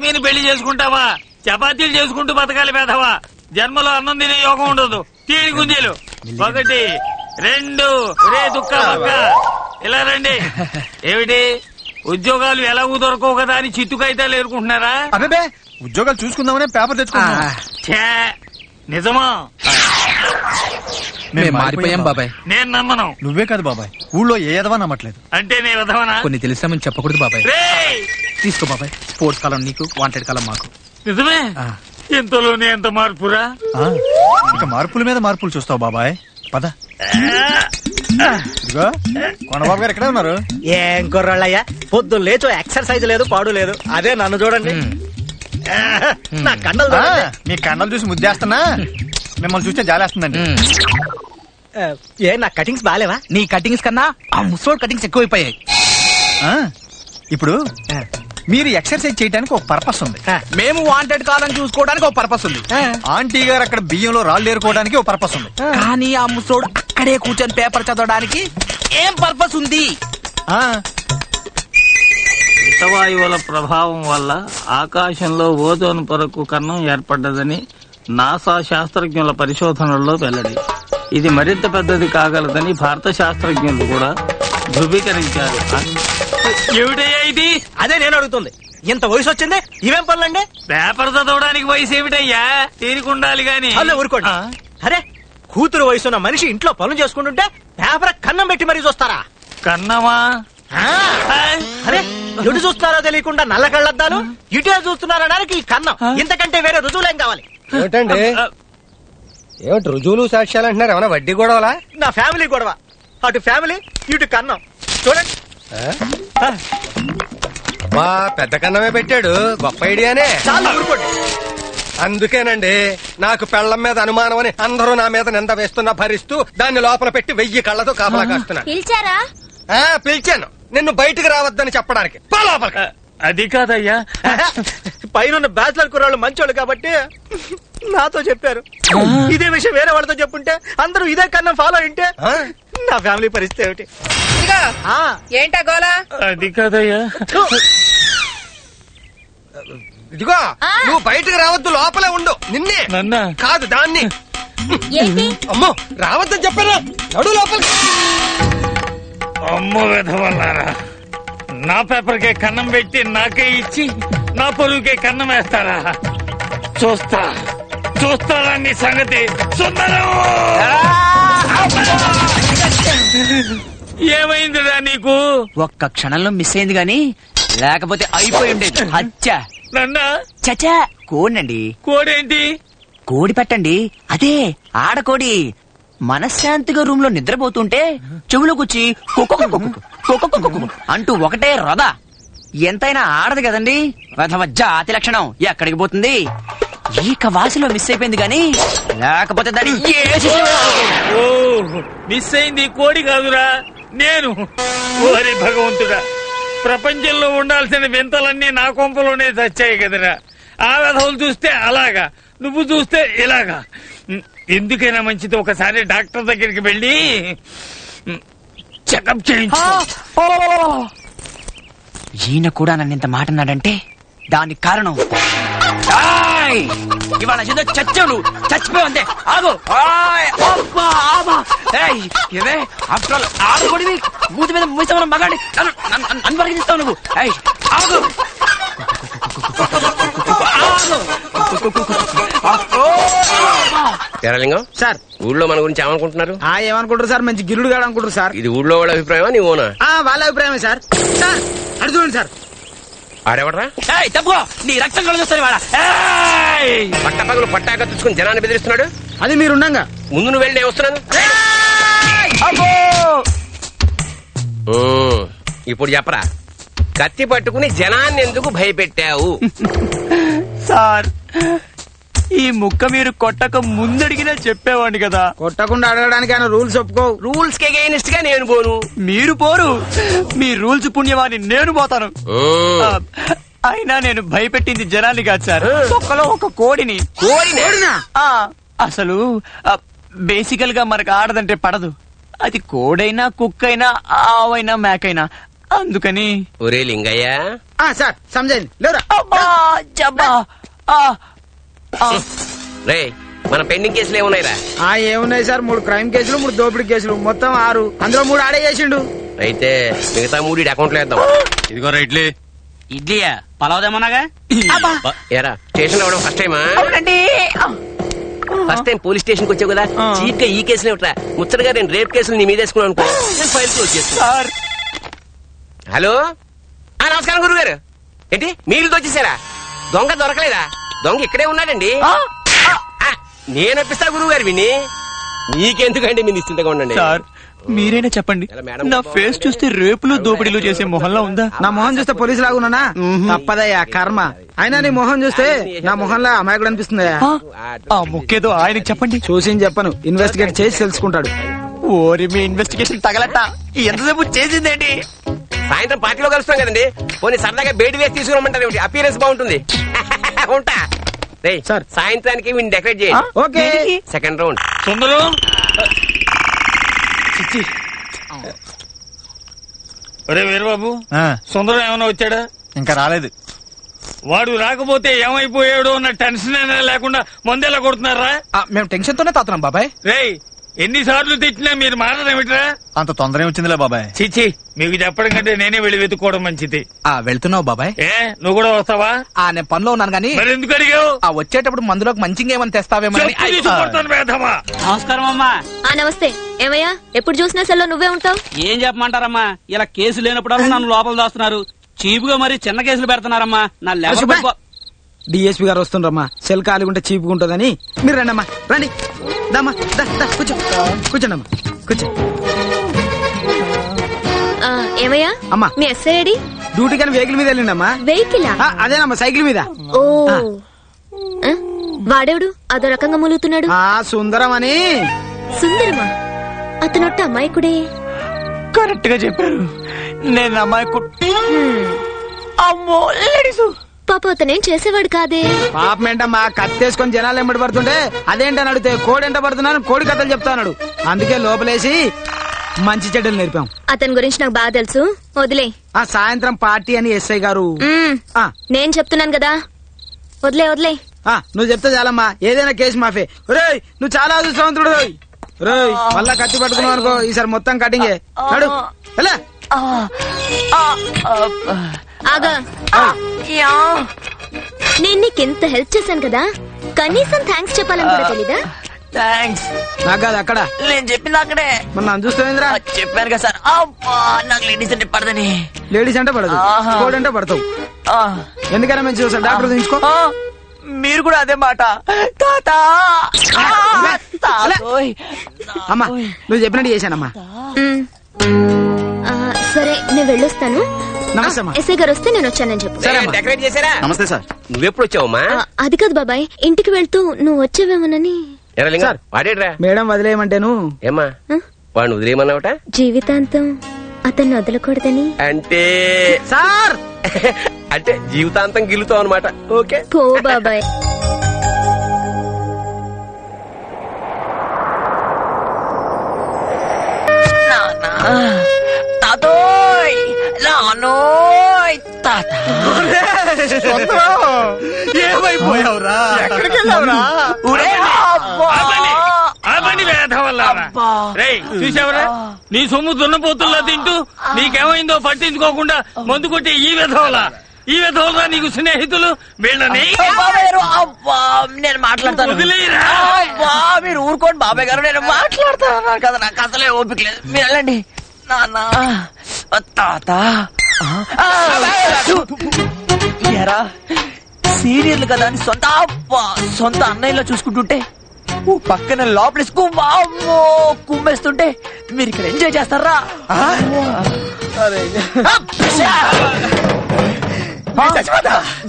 ఆర్మీని పెళ్లి చేసుకుంటావా? చపాతీలు చేసుకుంటూ బతకాలి పేదవా. జన్మలో అన్నం తినే యోగం ఉండదు. తీడి గుంజీలు 1 2 రే దుక్క ఇలా రండి. ఏమిటి ఉద్యోగాలు ఎలాగూ దొరకవు కదా అని చిత్తుకైతాలు ఏరుకుంటున్నారా? అదే ఉద్యోగాలు చూసుకుందామనే పేపర్ తెచ్చుకున్నా. నిజమా? మేము మారిపోయాం బాబాయ్. నేను నమ్మను. నువ్వే కదా బాబాయ్, ఊళ్ళో ఏ ఎదవా నమ్మట్లేదు. అంటే నేను విధవనా? కొన్ని తెలిసామని చెప్పకూడదు బాబాయ్. తీసుకో బాబాయ్. స్పోర్ట్స్ కాలం నీకు, వాంటెడ్ కాలం మాకు. నిజమే? ఇంతలోనే ఎంత మార్పురా? ఇక మార్పుల మీద మార్పులు చూస్తావు బాబాయ్. పద. ఇదిగో కొండబాబు గారు ఎక్కడే ఉన్నారు? ఏం కుర్రాళ్ళయ్యా, పొద్దున్న లేచో ఎక్సర్సైజ్ లేదు, పాడు లేదు. అదే నన్ను చూడండి. నా కండలు మీ కండలు చూసి ముద్దేస్తున్నా, మిమ్మల్ని చూస్తే జాలేస్తుందండి. ఏ నా కటింగ్స్ బాలేవా? నీ కటింగ్స్ కన్నా ఆ ముసోడ్ కటింగ్స్ ఎక్కువైపోయాయి. ఇప్పుడు మీరు ఎక్సర్సైజ్ చేయడానికి ఒక పర్పస్ ఉంది, మేము వాంటెడ్ కాలం చూసుకోవడానికి ఒక పర్పస్ ఉంది, ఆంటీ గారు అక్కడ బియ్యంలో రాళ్ళు ఏరుకోవడానికి ఒక పర్పస్ ఉంది. కానీ ఆ ముసోడ్ అక్కడే కూర్చొని పేపర్ చదవడానికి ఏం పర్పస్ ఉంది? హితవాయువుల ప్రభావం వల్ల ఆకాశంలో ఓజోన్ పొరకు కన్నం ఏర్పడ్డదని నాసా శాస్త్రజ్ఞుల పరిశోధనల్లో వెల్లడి. ఇది మరింత పెద్దది కాగలదని భారత శాస్త్రజ్ఞులు కూడా ధృవీకరించారు. ఏమిటయ్యా ఇది? అదే నేను అడుగుతుంది. ఇంత వయసు వచ్చింది, ఇవేం పనులండి? పేపర్ చదవడానికి వయసు ఏమిటయ్యా? తీరికుండాలి గాని. ఊరుకోండి. అరే, కూతురు వయసున్న మనిషి ఇంట్లో పనులు చేసుకుంటుంటే పేపర్ కన్నం పెట్టి మరీ చూస్తారా? కన్నమా? అరే, ఎటు చూస్తున్నారో తెలియకుండా నల్ల కళ్ళద్దాలు, ఇటే చూస్తున్నారనడానికి ఈ కన్నం. ఇంతకంటే వేరే రుజువులేం కావాలి? ఏమిటండి, ఏమిటి రుజువులు సాక్ష్యాలు అంటున్నారు? ఏమన్నా వడ్డీ గొడవలా? నా ఫ్యామిలీ గొడవ. అటు ఫ్యామిలీ, ఇటు కన్నం. చూడండి. మా పెద్ద కన్నమే పెట్టాడు, గొప్ప ఐడియానే. చాలా ఊరుకోండి. అందుకేనండి నాకు పెళ్లం మీద అనుమానం అని అందరూ నా మీద నింద వేస్తున్నా భరిస్తూ దాన్ని లోపల పెట్టి 1000 కళ్ళతో కాపలా కాస్తున్నా. పిలిచారా? పిలిచాను, నిన్ను బయటకు రావద్దని చెప్పడానికి. అది కాదయ్యా, పైన బ్యాచిలర్ కుర్రాళ్ళు మంచోళ్ళు కాబట్టి నాతో చెప్పారు. ఇదే విషయం వేరే వాళ్ళతో చెప్పుంటే అందరూ ఇదే కన్నా ఫాలో అయింటే నా ఫ్యామిలీ పరిస్థితి ఏమిటి? ఏంటా గోలా? అది కాదయ్యా. ఇదిగో నువ్వు బయటకు రావద్దు, లోపలే ఉండు. నిన్నే నన్నా కాదు, దాన్ని. అమ్మో, రావద్దని చెప్పాను. నడు లోపల. అమ్మో వెధవల్లారా, నా పేపర్కే కన్నం పెట్టి నాకే ఇచ్చి నా పొరుగుకే కన్నం వేస్తారా? చూస్తారా నీ సంగతి? ఏమైందిరా నీకు? ఒక్క క్షణంలో మిస్ అయింది గాని లేకపోతే అయిపోయి ఉండేది. అచ్చా నన్నా చచ్చా కోడండి. కోడేంటి? కోడి పెట్టండి, అదే ఆడకోడి. మనశ్శాంతిగా రూమ్ లో నిద్రపోతుంటే చెవులోకొచ్చి అంటూ ఒకటే రొద. ఎంతైనా ఆడదు కదండి, జాతి లక్షణం. ఎక్కడికి పోతుంది? ఈక వాసిలో మిస్ అయిపోయింది గాని లేకపోతే దాని మిస్ అయింది కోడి కాదురా, నేను. ఓరి భగవంతుడా, ప్రపంచంలో ఉండాల్సిన వింతలన్నీ నా కొంపలోనే చచ్చాయి కదరా. ఆ వెధవులు చూస్తే అలాగా, నువ్వు చూస్తే ఇలాగా. ఎందుకైనా మంచిది ఒకసారి డాక్టర్ దగ్గరికి వెళ్ళి చెకప్ చేయించు. ఈయన కూడా నన్ను ఇంత మాట అన్నాడంటే దానికి కారణం ఇవాళ ఏదో చచ్చావు, చచ్చిపోయావు అంతే. ఆగు. ఇదే ఆఫ్టర్ ఆల్ ఆడకూడదు. మూతి మీద మూసే మగాడి అనుపరిగిస్తావు నువ్వు. ఆగు. తెరలింగం సార్, ఊళ్ళో మన గురించి ఏమనుకుంటున్నారు? ఏమనుకుంటారు సార్? మంచి గిరుడు గాడు అనుకుంటారు సార్. ఇది ఊళ్ళో వాళ్ళ అభిప్రాయమా నీ ఓనా? వాళ్ళ అభిప్రాయమే సార్. సార్ అడు చూడండి సార్. ఆడెవడరా? తప్పుకో, నీ రక్తం కళ్ళు చూస్తాను వాడ. పట్టపగలు పట్టాక తెచ్చుకుని జనాన్ని బెదిరిస్తున్నాడు. అది మీరుండగా ముందు నువ్వు వెళ్ళి వస్తున్నాను. ఇప్పుడు చెప్పరా, కత్తి పట్టుకుని జనాన్ని ఎందుకు భయపెట్టావు? సార్, ఈ ముక్క మీరు కొట్టక ముందడిగినా చెప్పేవాడిని కదా. కొట్టకుండా అడగడానికి ఆయన రూల్స్ ఒప్పుకో. రూల్స్ కి అగైనెస్ట్ గా నేను పోను. మీరు పోరు, మీ రూల్స్ పుణ్యమాని నేను పోతాను. అయినా నేను భయపెట్టింది జనాన్ని కాదు సార్, ఒక్కలో ఒక కోడిని. కోడినా? అసలు బేసికల్ గా మనకు ఆడదంటే పడదు. అది కోడైనా, కుక్కైనా, ఆవైనా, మేకైనా అందుకని. ఒరే లింగయ్య, సార్ సమజైంది లేరా. అబ్బా, జబ్బా. రే మన పెండింగ్ కేసులు ఏమున్నాయిరా? ఏమున్నాయి సార్, 3 క్రైమ్ కేసులు, 3 దోపిడీ కేసులు, మొత్తం 6. అందులో 3 ఆడే చేసిండు. అయితే మిగతా 3 అకౌంట్ లో వేద్దాం. ఇదిగో రైట్లే. ఇడ్లీయా పలావదేమన్నాగా. ఏరా స్టేషన్ రావడం ఫస్ట్ టైమా? అవునండి. ఫస్ట్ టైం పోలీస్ స్టేషన్ కి వచ్చావు కదా, చీప్ గా ఈ కేసులు ఇవ్వట్రా. ముచ్చటగా నేను రేప్ కేసులు నీ మీద వేసుకున్నాను అనుకో, నేను ఫైల్ క్లోజ్ చేస్తాను. హలో, నమస్కారం గురుగారు. ఏంటి మీరు వచ్చేసారా? దొంగ దొరకలేదా? దొంగ ఇక్కడే ఉన్నాడండి. నేను ఒప్పిస్తా గురువు గారు విని. నీకెందుకండి మీరు నిశ్చింతగా ఉండండి. సార్ మీరైనా చెప్పండి, నా ఫేస్ చూస్తే రేపులు దోపిడీలు చేసే మొహంలో ఉందా? నా మొహం చూస్తే పోలీసు లాగున్నానా? తప్పదయ్యా కర్మ. అయినా నీ మొహం చూస్తే నా మొహంలో అమాయకుడు అనిపిస్తుందయ్యా. ఆ ముక్కేదో ఆయనకి చెప్పండి. చూసి చెప్పను, ఇన్వెస్టిగేట్ చేసి తెలుసుకుంటాడు. ఓరి మీ ఇన్వెస్టిగేషన్ తగలట. ఎంతసేపు చేసిందేంటి? సాయంత్రం పార్టీలో కలుస్తాం కదండి, పోనీ సరదాగా బయట వేసి తీసుకురమ్మంటారు. ఏమిటి అపీరెన్స్ బాగుంటుంది. ఉంటా. సార్ సాయంత్రానికి వీడిని డెకరేట్ చేయండి. ఓకే. Second round. సుందరం, ఒరే వీరబాబు, సుందరం ఏమైనా వచ్చాడా? ఇంకా రాలేదు. వాడు రాకపోతే ఏమైపోయాడు అన్న టెన్షన్ అయినా లేకుండా మందేలా కొడుతున్నారా? మేము టెన్షన్ తోనే తాతున్నాం బాబాయ్. రేయ్, ఎన్నిసార్లు తిట్టినా మీరు మారడమేమిట్రా? అంత తొందర వచ్చిందిలే బాబాయ్. చిచ్చి, మీకు చెప్పడం కంటే నేనే వెళ్ళి వెతుక్కోవడం మంచిది. వెళ్తున్నావు బాబాయ్? నువ్వు కూడా వస్తావా? నేను పనిలో ఉన్నాను గానీ. మరి ఎందుకు అడిగావు? వచ్చేటప్పుడు మందులోకి మంచిగా ఏమని తెస్తావేమో. నమస్కారం అమ్మా. నమస్తే. ఏమయ్యా, ఎప్పుడు చూసినా సెల్లో నువ్వే ఉంటావు. ఏం చెప్పమంటారమ్మా, ఇలా కేసు లేనప్పుడు నన్ను లోపల దాస్తున్నారు. చీపుగా మరి చిన్న కేసులు పెడుతున్నారమ్మా. నా లెవెల్ డిఎస్పీ గారు వస్తుండ్రమ్మా. సెల్ ఖాళీగుంటే చీపుగా ఉంటుందని. మీరు రండమ్మా, రండి. దమ్మా, కూర్చో. కూర్చోండమ్మా, కూర్చో. ఏమయ్యా, అమ్మా మీ ఎస్ఐ ఐడి? డ్యూటీ కానీ వెహికల్ మీద వెళ్ళిండమ్మా. వెహికల్? అదేనమ్మా, సైకిల్ మీద. ఓ, వాడేవుడు అదో రకంగా మూలుగుతున్నాడు? సుందరం అని. సుందరమా? అతనొట్ట అమ్మాయికుడే. కరెక్ట్ గా చెప్పారు. నేను అమ్మాయికుడు. అమ్మో లేడీసు. పాప అతనేం చేసేవాడు కాదే. పాపం ఏంటమ్మా, కత్తేసుకొని జనాలు ఎంబడి పడుతుంటే అదేంటని అడిగితే కోడి ఎంట పడుతున్నాను, కోడి కథలు చెప్తాడు. అందుకే లోపలేసి మంచి చెడ్డలు నేర్పాం. అతని గురించి నాకు బాగా తెలుసు, వదిలే. సాయంత్రం పార్టీ అని ఎస్ఐ గారు. నేను చెప్తున్నాను కదా, వదిలే వదిలే. నువ్వు చెప్తే చాలమ్మా, ఏదైనా కేసు మాఫే. రేయ్, నువ్వు చాలా అదృష్టవంతుడు. రేయ్, మళ్ళా కత్తి పట్టుకున్నావు అనుకో, ఈసారి మొత్తం కటింగే. నడు ఎలా. ఆగా, నేను నీకెంత హెల్ప్ చేశాను కదా, కనీసం థ్యాంక్స్ చెప్పాలని కూడా తెలీదా? థ్యాంక్స్. నాకు కాదు, అక్కడ నేను చెప్పింది అక్కడే. మన నన్ను చూస్తావేంద్రా? చెప్పాను కదా సార్. అబ్బా, నాకు లేడీస్ అంటే పడదని. లేడీస్ అంటే పడదు, కోడి అంటే పడతావు. ఎందుకైనా మంచి చూసాను, డాక్టర్ చూసుకో. మీరు కూడా అదే మాట. అమ్మా, నువ్వు చెప్పినట్టు చేశానమ్మా. సరే, నేను వెళ్ళొస్తాను. నమస్తే. ఎస్ఐ గారు వస్తే నేను వచ్చానని చెప్పు. డెకరేట్ చేశారా? నమస్తే సార్. నువ్వెప్పుడు వచ్చావమ్మా? అది కాదు బాబాయ్, ఇంటికి వెళ్తూ నువ్వు వచ్చావేమోనని. వాడేడ్రా? మేడం వదిలేయమంటేను. ఏమ్మా, వాడిని వదిలేయమన్నావట? జీవితాంతం అతన్ని వదలకూడదని. అంటే సార్ అంటే జీవితాంతం గిలుతావు అనమాట. ఓకే, పో బాబాయ్. తాతోయ్, నానోయ్, తాత. ఏమైపోయావురా? ఎక్కడికి వెళ్ళావురా? చూసావరా, నీ సొమ్ము దున్నపోతుల్లా తింటూ నీకేమైందో పట్టించుకోకుండా మందు కొట్టే ఈ విధవలా నీకు స్నేహితులు. వీళ్ళని నేను మాట్లాడతాను. వదిలేయరా? మీరు ఊరుకోండి బాబాయ్ గారు, నేను మాట్లాడతాను కదా. నాకు అసలే ఓపిక లేదు. మీరు వెళ్ళండి. నాన్న, తాత. ఎరా సీరియల్ కదా అని సొంత అన్నయ్యలో చూసుకుంటుంటే పక్కన లోపలేసి కుమ్మేస్తుంటే మీరు ఇక్కడ ఎంజాయ్ చేస్తారా?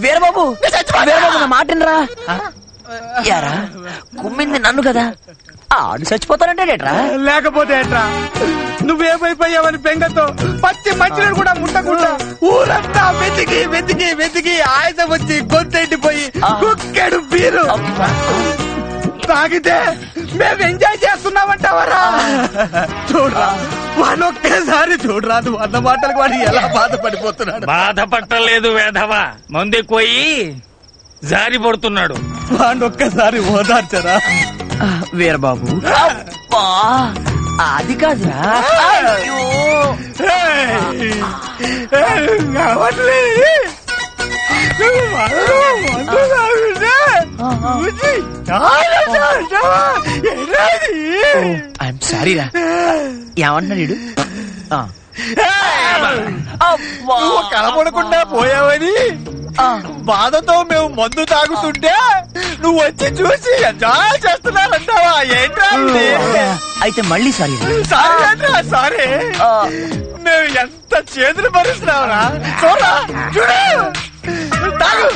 వీరబాబు, నా మాటరా? యారా, కుమ్మింది నన్ను కదా, ఆడు చచ్చిపోతానంటేట్రా? లేకపోతే ఎట్రా? నువ్వేమైపోయావని బెంగతో పచ్చి మంచినీరు కూడా ముట్టకుండా ఊరంతా వెతికి వెతికి వెతికి ఆయుధం వచ్చి గొంతెండిపోయి కుక్కెడు బీరు తాగితే మేము ఎంజాయ్ చేస్తున్నామంటావరా? చూడరా, వాడు ఒక్కసారి చూడరా, నువ్వు అన్న మాటలకు వాడు ఎలా బాధపడిపోతున్నాడు. బాధపట్టలేదు వేధవా, మందెక్కుపోయి జారి పడుతున్నాడు. వాడు ఒక్కసారి ఓదార్చరా. వీరబాబు అబ్బా, అది కాదురా. అయ్యో. ఐఎమ్ సారీ రా. ఏమంటున్నాడు వీడు? నువ్వు కనపడకుండా పోయావని బాధతో మేము మందు తాగుతుంటే నువ్వు వచ్చి చూసి ఎంజాయ్ చేస్తున్నారంటావా? ఏంట్రా ఇది? అయితే మళ్ళీ సారీ రా. సారీ ఏంట్రా సారీ? మేము ఎంత చేతులు భరిస్తున్నావురా. చూడరా, చూడు, తాగు,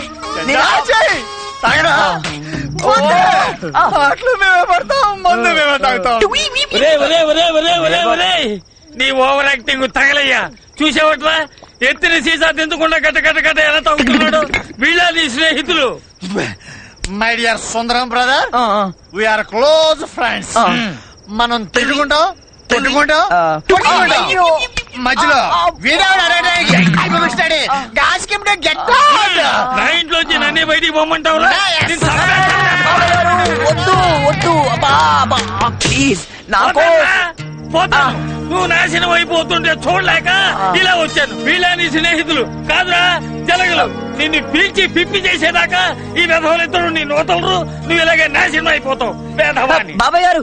ఎంజాయ్ చేయి, తాగరా. పాటలు మేమే పడతాం, మందు మేమే తాగుతాం. ఒరే ఒరే ఒరే ఒరే ఒరే ఒరే, నీ ఓవర్ యాక్టింగ్ తగలయ్యా. చూసేవట్లా ఎత్తిన సీసా తిందుకుండా గట్ట గట్ట గట్ట ఎలా తాగుతున్నాడు. వీళ్ళ నీ స్నేహితులు. My dear Sundaram brother, we are close friends. మనం తిట్టుకుంటాం, కొట్టుకుంటాం, మధ్యలో నా ఇంట్లోంచి నన్నే బయటికి పోమంటావు. వద్దు వద్దు, అబ్బా అబ్బా, ప్లీజ్ నాకు. పోతాను, నువ్వు నాశనం అయిపోతుంటే చూడలేక ఇలా వచ్చాను. వీళ్ళ నీ స్నేహితులు కాదురా జలగలు. నిన్ను పీల్చి పిప్పి చేసేదాకా ఈ వెధవలిద్దరు నీ నోతలు. నువ్వు ఇలాగే నాశనం అయిపోతావు వేధవాన్ని. బాబాయ్ గారు